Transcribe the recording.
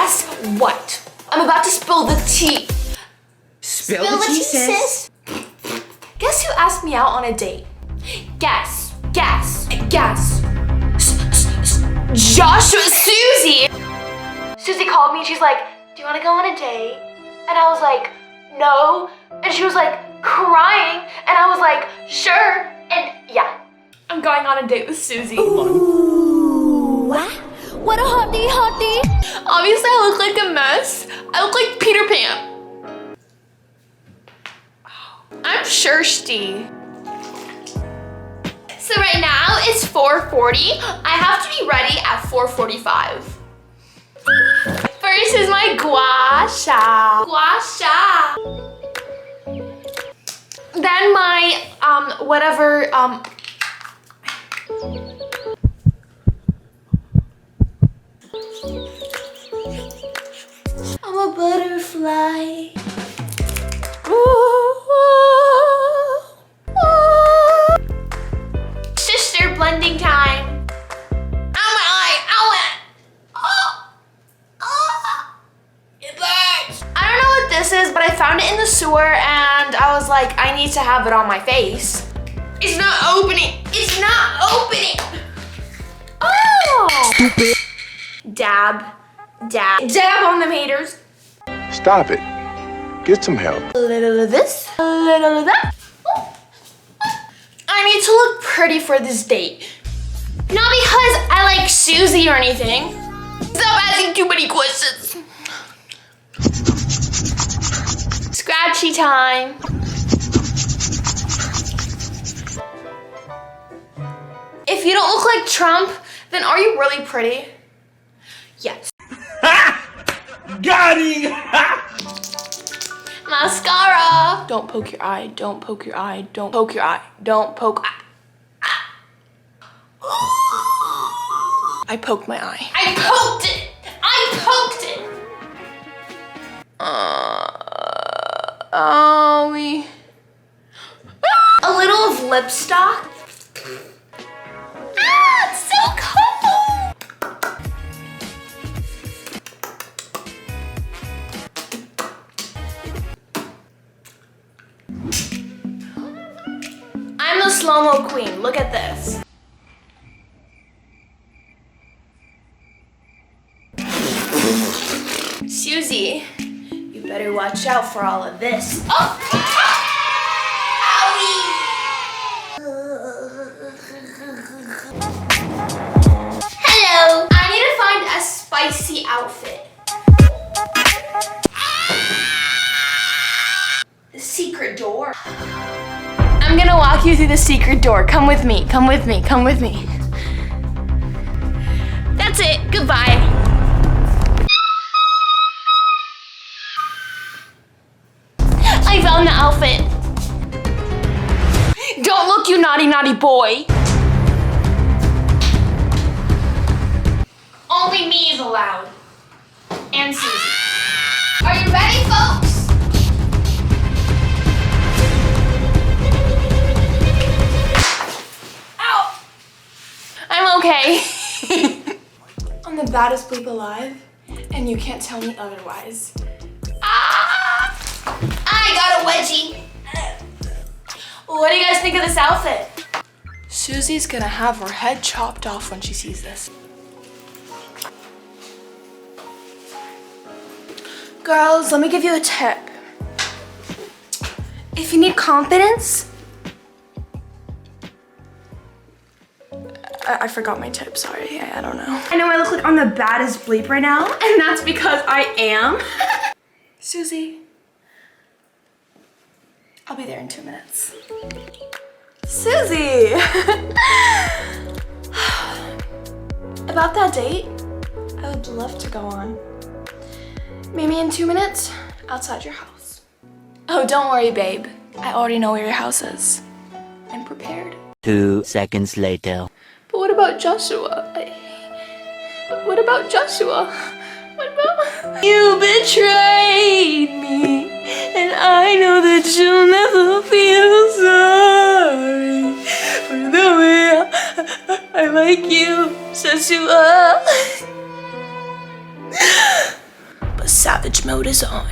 guess what? I'm about to spill the tea. Spill the tea, sis. Guess who asked me out on a date? Guess. Joshua, Suzie. Suzie called me and she's like, do you want to go on a date? And I was like, no. And she was like crying and I was like, sure. And yeah, I'm going on a date with Suzie. Ooh, what a hottie. Obviously I look like a mess. I look like Peter Pan. I'm thirsty. So right now it's 4:40. I have to be ready at 4:45. First is my gua sha. Then my whatever I'm a butterfly. Sister blending time. Ow, my eye. Ow. It burns. I don't know what this is, but I found it in the sewer and I was like, I need to have it on my face. It's not opening. Oh. Stupid. Dab on them haters. Stop it. Get some help. A little of this, a little of that. I need to look pretty for this date. Not because I like Suzie or anything. Stop asking too many questions. Scratchy time. If you don't look like Trump, then are you really pretty? Yes. Got him! Mascara. Don't poke your eye. Don't poke your eye. Don't poke your eye. Don't poke. I poked my eye. I poked it. A little of lipstock. It's so cold. I'm the slow-mo queen. Look at this. Suzie, you better watch out for all of this. Oh! Owie! Hello. I need to find a spicy outfit. The secret door. I'm gonna walk you through the secret door. Come with me. That's it. Goodbye. I found the outfit. Don't look, you naughty boy. Only me is allowed. And Suzie. Are you ready, folks? I'm okay. I'm the baddest bleep alive, and you can't tell me otherwise. I got a wedgie. What do you guys think of this outfit? Susie's gonna have her head chopped off when she sees this. Girls, let me give you a tip. If you need confidence, I forgot my tip, sorry, I don't know. I know I look like I'm the baddest bleep right now, and that's because I am. Suzie, I'll be there in 2 minutes. Suzie! About that date, I would love to go on. Maybe in 2 minutes, outside your house. Oh, don't worry, babe. I already know where your house is. I'm prepared. 2 seconds later. But what about Joshua? What about Joshua? What about... You betrayed me, and I know that you'll never feel sorry for the way I like you, Joshua. Savage mode is on.